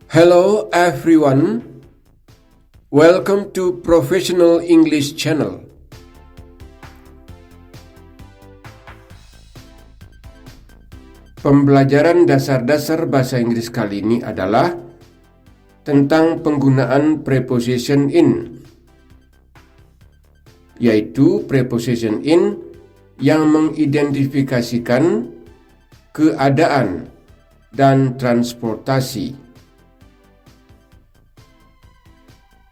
Hello everyone, welcome to Professional English Channel. Pembelajaran dasar-dasar bahasa Inggris kali ini adalah tentang penggunaan preposition in, yaitu preposition in yang mengidentifikasikan keadaan dan transportasi.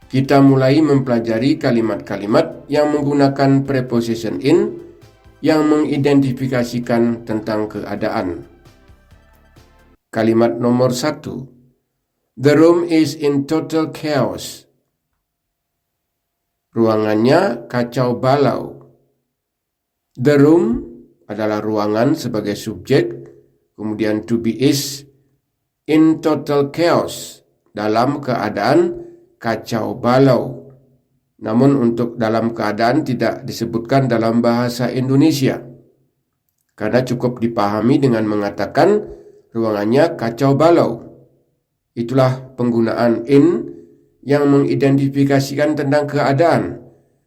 Kita mulai mempelajari kalimat-kalimat yang menggunakan preposition in yang mengidentifikasikan tentang keadaan. Kalimat nomor 1. The room is in total chaos. Ruangannya kacau balau. The room adalah ruangan sebagai subjek, kemudian to be is in total chaos, dalam keadaan kacau balau. Namun untuk dalam keadaan tidak disebutkan dalam bahasa Indonesia, karena cukup dipahami dengan mengatakan ruangannya kacau balau. Itulah penggunaan in yang mengidentifikasikan tentang keadaan,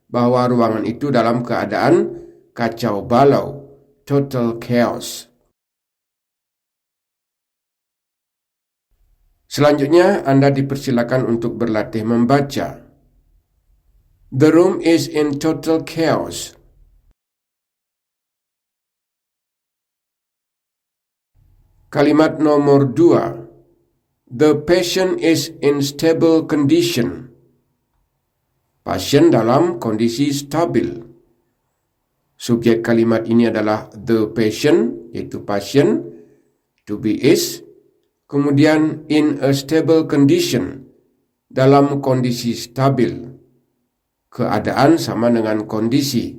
bahwa ruangan itu dalam keadaan kacau balau, total chaos. Selanjutnya, Anda dipersilakan untuk berlatih membaca. The room is in total chaos. Kalimat nomor 2. The patient is in stable condition. Pasien dalam kondisi stabil. Subjek kalimat ini adalah the patient, yaitu pasien, to be is, kemudian in a stable condition, dalam kondisi stabil. Keadaan sama dengan kondisi.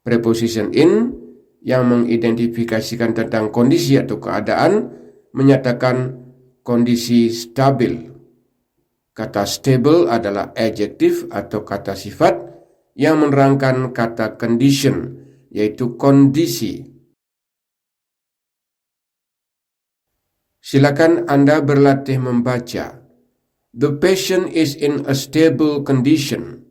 Preposition in yang mengidentifikasikan tentang kondisi atau keadaan menyatakan kondisi stabil. Kata stable adalah adjektif atau kata sifat yang menerangkan kata condition, yaitu kondisi. Silakan Anda berlatih membaca. The patient is in a stable condition.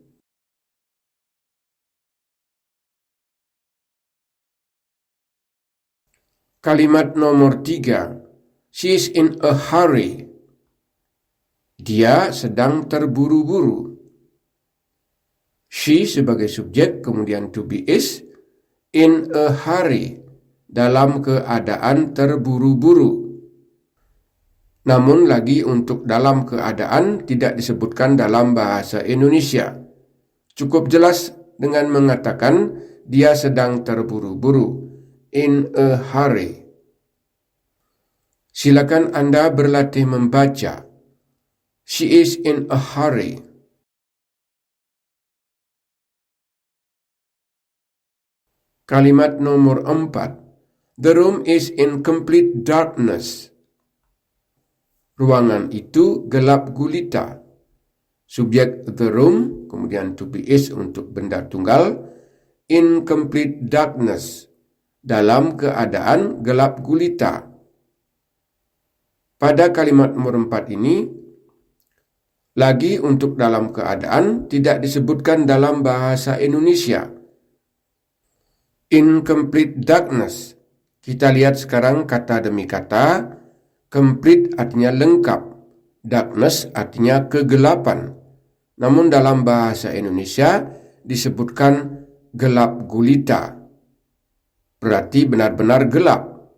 Kalimat nomor 3. She is in a hurry. Dia sedang terburu-buru. She sebagai subjek, kemudian to be is, in a hurry, dalam keadaan terburu-buru. Namun lagi untuk dalam keadaan tidak disebutkan dalam bahasa Indonesia. Cukup jelas dengan mengatakan dia sedang terburu-buru, in a hurry. Silakan Anda berlatih membaca. She is in a hurry. Kalimat nomor 4. The room is in complete darkness. Ruangan itu gelap gulita. Subjek the room, kemudian to be is untuk benda tunggal, in complete darkness, dalam keadaan gelap gulita. Pada kalimat nomor 4 ini, lagi untuk dalam keadaan tidak disebutkan dalam bahasa Indonesia. In complete darkness. Kita lihat sekarang kata demi kata. Complete artinya lengkap. Darkness artinya kegelapan. Namun dalam bahasa Indonesia disebutkan gelap gulita. Berarti benar-benar gelap.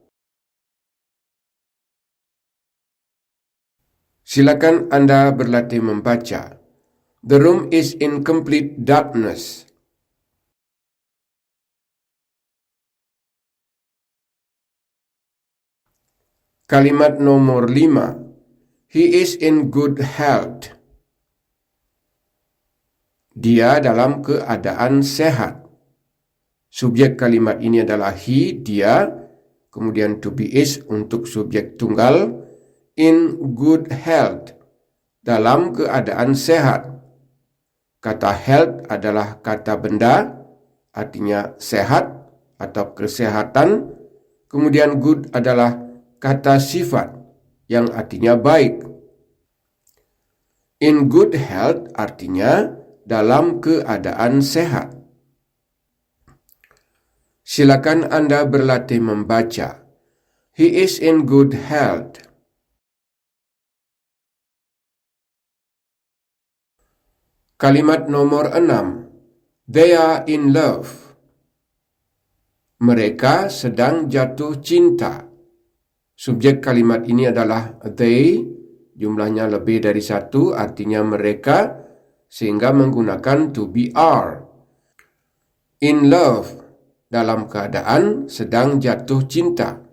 Silakan Anda berlatih membaca. The room is in complete darkness. Kalimat nomor 5. He is in good health. Dia dalam keadaan sehat. Subjek kalimat ini adalah he, dia, kemudian to be is untuk subjek tunggal, in good health, dalam keadaan sehat. Kata health adalah kata benda, artinya sehat atau kesehatan. Kemudian good adalah kata sifat yang artinya baik. In good health artinya dalam keadaan sehat. Silakan Anda berlatih membaca. He is in good health. Kalimat nomor 6. They are in love. Mereka sedang jatuh cinta. Subjek kalimat ini adalah they, jumlahnya lebih dari satu, artinya mereka, sehingga menggunakan to be are. In love, dalam keadaan sedang jatuh cinta.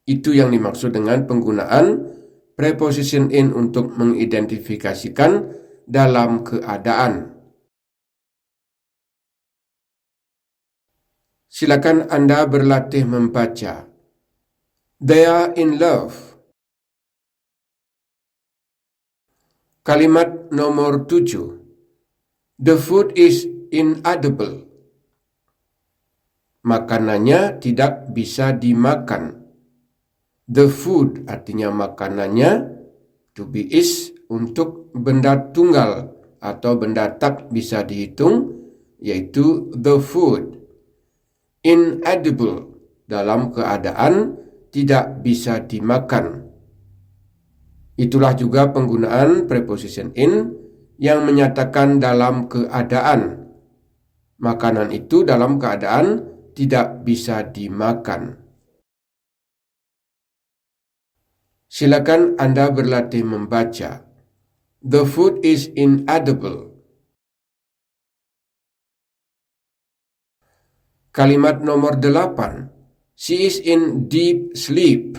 Itu yang dimaksud dengan penggunaan preposition in untuk mengidentifikasikan dalam keadaan. Silakan Anda berlatih membaca. They are in love. Kalimat nomor 7. The food is inedible. Makanannya tidak bisa dimakan. The food artinya makanannya, to be is untuk benda tunggal atau benda tak bisa dihitung, yaitu the food. Inedible, dalam keadaan tidak bisa dimakan. Itulah juga penggunaan preposition in yang menyatakan dalam keadaan. Makanan itu dalam keadaan tidak bisa dimakan. Silakan Anda berlatih membaca. The food is inedible. Kalimat nomor 8. She is in deep sleep.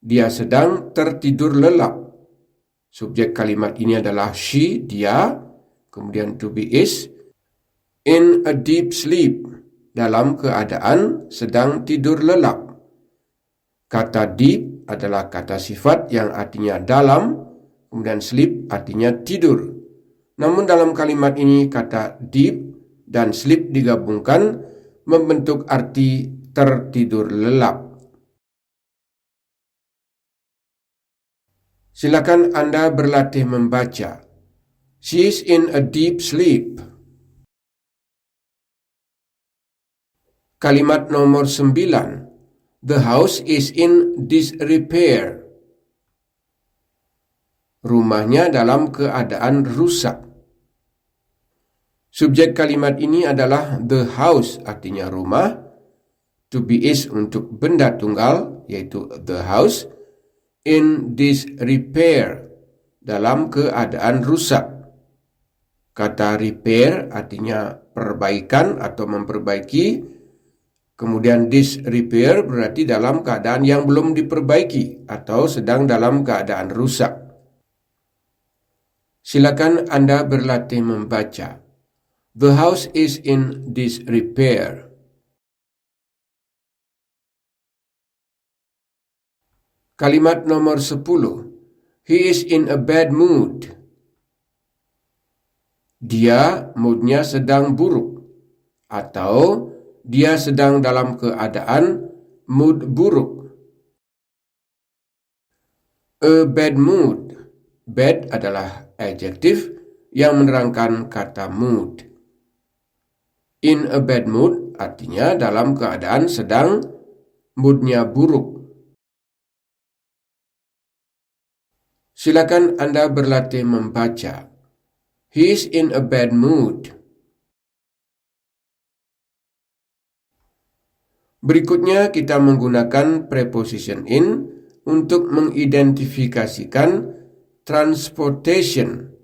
Dia sedang tertidur lelap. Subjek kalimat ini adalah she, dia, kemudian to be is. In a deep sleep, dalam keadaan sedang tidur lelap. Kata deep adalah kata sifat yang artinya dalam, kemudian sleep artinya tidur. Namun dalam kalimat ini kata deep dan sleep digabungkan membentuk arti tertidur lelap. Silakan Anda berlatih membaca. She is in a deep sleep. Kalimat nomor 9. The house is in disrepair. Rumahnya dalam keadaan rusak. Subjek kalimat ini adalah the house, artinya rumah. To be is untuk benda tunggal, yaitu the house. In disrepair, dalam keadaan rusak. Kata repair artinya perbaikan atau memperbaiki. Kemudian disrepair berarti dalam keadaan yang belum diperbaiki atau sedang dalam keadaan rusak. Silakan Anda berlatih membaca. The house is in disrepair. Kalimat nomor 10. He is in a bad mood. Dia moodnya sedang buruk. Atau dia sedang dalam keadaan mood buruk. A bad mood. Bad adalah adjektif yang menerangkan kata mood. In a bad mood artinya dalam keadaan sedang moodnya buruk. Silakan Anda berlatih membaca. He is in a bad mood. Berikutnya kita menggunakan preposition in untuk mengidentifikasikan transportation.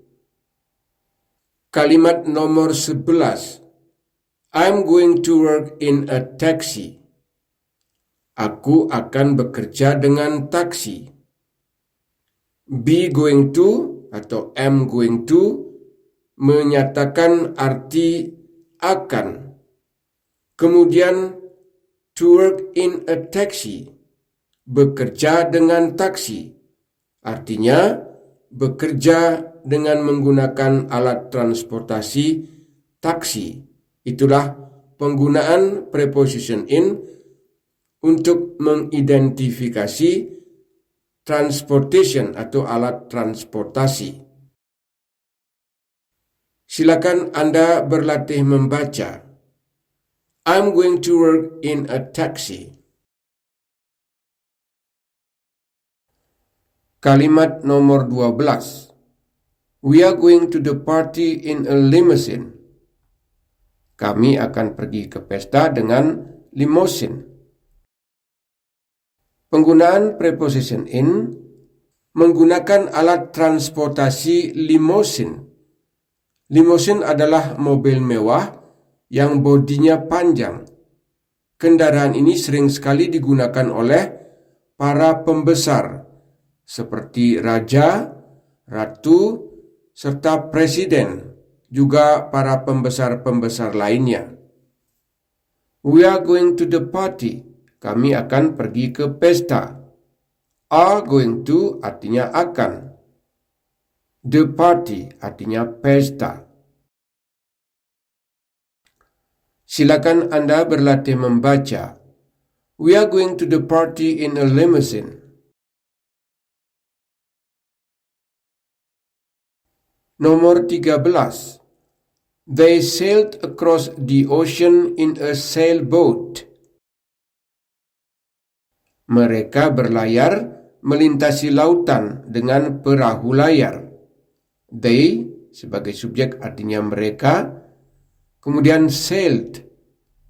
Kalimat nomor 11. I'm going to work in a taxi. Aku akan bekerja dengan taksi. Be going to atau am going to menyatakan arti akan. Kemudian to work in a taxi, bekerja dengan taksi. Artinya bekerja dengan menggunakan alat transportasi taksi. Itulah penggunaan preposition in untuk mengidentifikasi transportation atau alat transportasi. Silakan Anda berlatih membaca. I'm going to work in a taxi. Kalimat nomor 12. We are going to the party in a limousine. Kami akan pergi ke pesta dengan limousine. Penggunaan preposition in menggunakan alat transportasi limousine. Limousine adalah mobil mewah yang bodinya panjang. Kendaraan ini sering sekali digunakan oleh para pembesar seperti raja, ratu, serta presiden, juga para pembesar-pembesar lainnya. We are going to the party. Kami akan pergi ke pesta. Are going to artinya akan. The party artinya pesta. Silakan Anda berlatih membaca. We are going to the party in a limousine. Nomor 13. They sailed across the ocean in a sailboat. Mereka berlayar melintasi lautan dengan perahu layar. They sebagai subjek artinya mereka. Kemudian sailed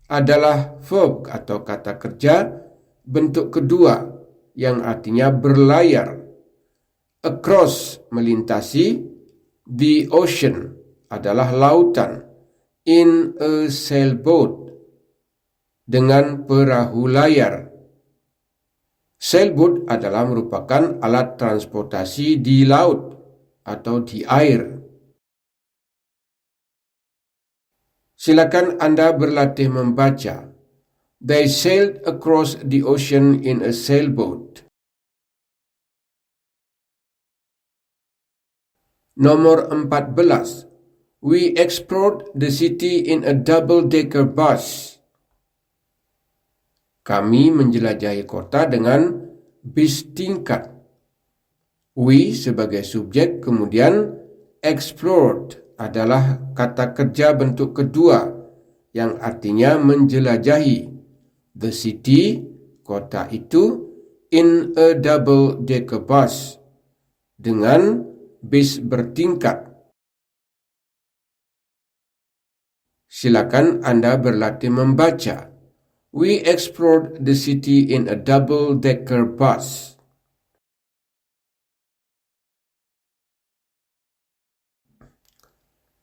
adalah verb atau kata kerja bentuk kedua yang artinya berlayar. Across melintasi, the ocean adalah lautan, in a sailboat dengan perahu layar. Sailboat adalah merupakan alat transportasi di laut atau di air. Silakan Anda berlatih membaca. They sailed across the ocean in a sailboat. Nomor 14. We explored the city in a double-decker bus. Kami menjelajahi kota dengan bis tingkat. We sebagai subjek, kemudian explored adalah kata kerja bentuk kedua yang artinya menjelajahi. The city, kota itu, in a double-decker bus, dengan bis bertingkat. Silakan Anda berlatih membaca. We explored the city in a double-decker bus.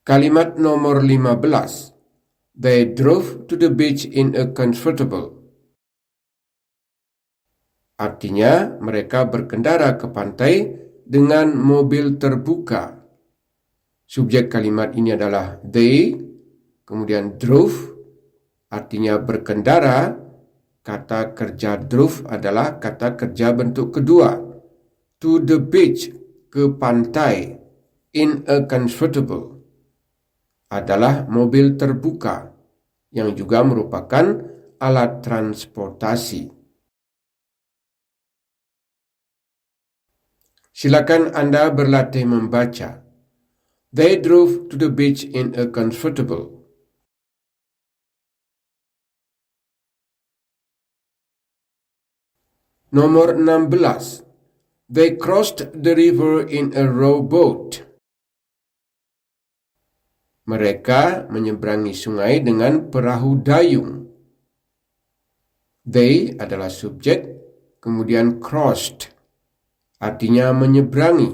Kalimat nomor 15. They drove to the beach in a convertible. Artinya, mereka berkendara ke pantai dengan mobil terbuka. Subjek kalimat ini adalah they, kemudian drove, artinya berkendara. Kata kerja drove adalah kata kerja bentuk kedua. To the beach, ke pantai. In a convertible adalah mobil terbuka yang juga merupakan alat transportasi. Silakan Anda berlatih membaca. They drove to the beach in a convertible. Nomor 16. They crossed the river in a rowboat. Mereka menyeberangi sungai dengan perahu dayung. They adalah subjek, kemudian crossed, artinya menyeberangi.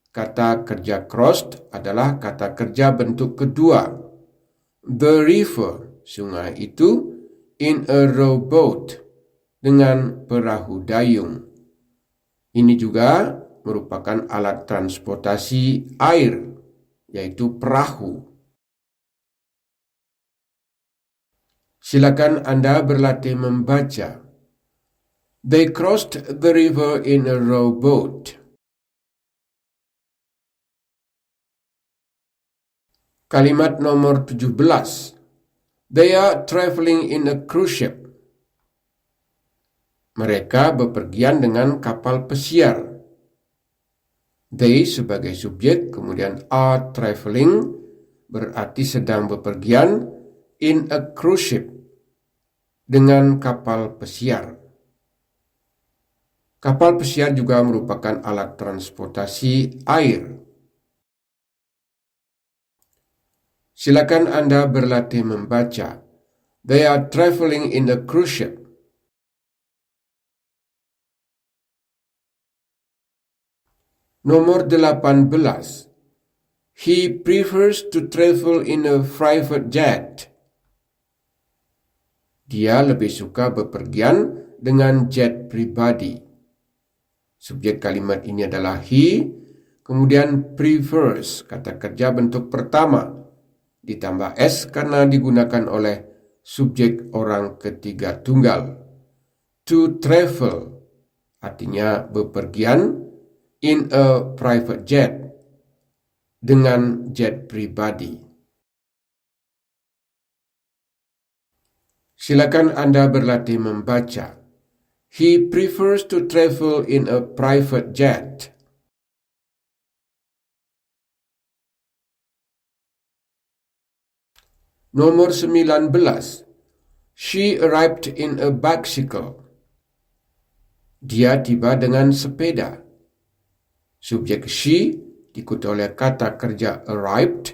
Kata kerja crossed adalah kata kerja bentuk kedua. The river, sungai itu, in a rowboat, dengan perahu dayung. Ini juga merupakan alat transportasi air, yaitu perahu. Silakan Anda berlatih membaca. They crossed the river in a rowboat. Kalimat nomor 17. They are traveling in a cruise ship. Mereka bepergian dengan kapal pesiar. They sebagai subjek, kemudian are traveling berarti sedang bepergian, in a cruise ship dengan kapal pesiar. Kapal pesiar juga merupakan alat transportasi air. Silakan Anda berlatih membaca. They are traveling in a cruise ship. Nomor 18. He prefers to travel in a private jet. Dia lebih suka bepergian dengan jet pribadi. Subjek kalimat ini adalah he, kemudian prefers, kata kerja bentuk pertama, ditambah s karena digunakan oleh subjek orang ketiga tunggal. To travel artinya bepergian in a private jet dengan jet pribadi. Silakan Anda berlatih membaca. He prefers to travel in a private jet. Nomor 19. She arrived in a bicycle. Dia tiba dengan sepeda. Subjek she diikuti oleh kata kerja arrived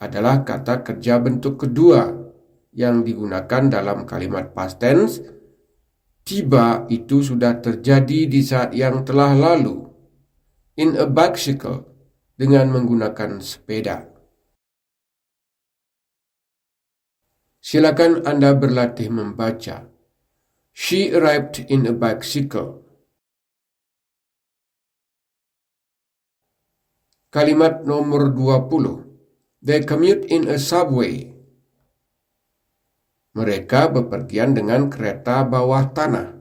adalah kata kerja bentuk kedua yang digunakan dalam kalimat past tense. Tiba itu sudah terjadi di saat yang telah lalu. In a bicycle dengan menggunakan sepeda. Silakan Anda berlatih membaca. She arrived in a bicycle. Kalimat nomor 20. They commute in a subway. Mereka bepergian dengan kereta bawah tanah.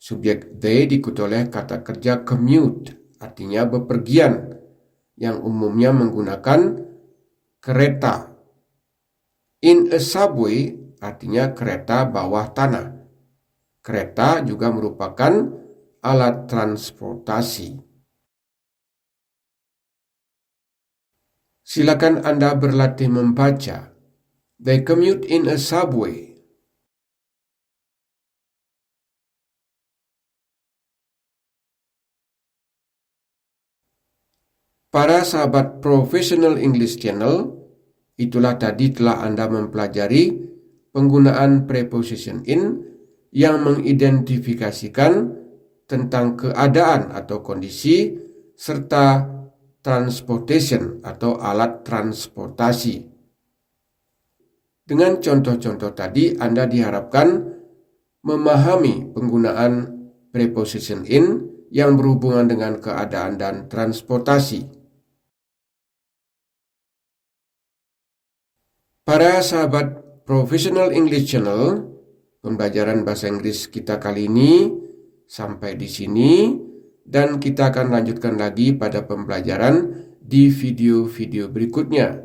Subjek they diikuti oleh kata kerja commute, artinya bepergian, yang umumnya menggunakan kereta. In a subway artinya kereta bawah tanah. Kereta juga merupakan alat transportasi. Silakan Anda berlatih membaca. They commute in a subway. Para sahabat Professional English Channel, itulah tadi telah Anda mempelajari penggunaan preposition in yang mengidentifikasikan tentang keadaan atau kondisi serta transportation atau alat transportasi. Dengan contoh-contoh tadi, Anda diharapkan memahami penggunaan preposition in yang berhubungan dengan keadaan dan transportasi. Para sahabat Professional English Channel, pembelajaran bahasa Inggris kita kali ini sampai di sini dan kita akan lanjutkan lagi pada pembelajaran di video-video berikutnya.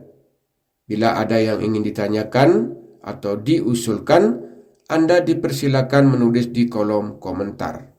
Bila ada yang ingin ditanyakan atau diusulkan, Anda dipersilakan menulis di kolom komentar.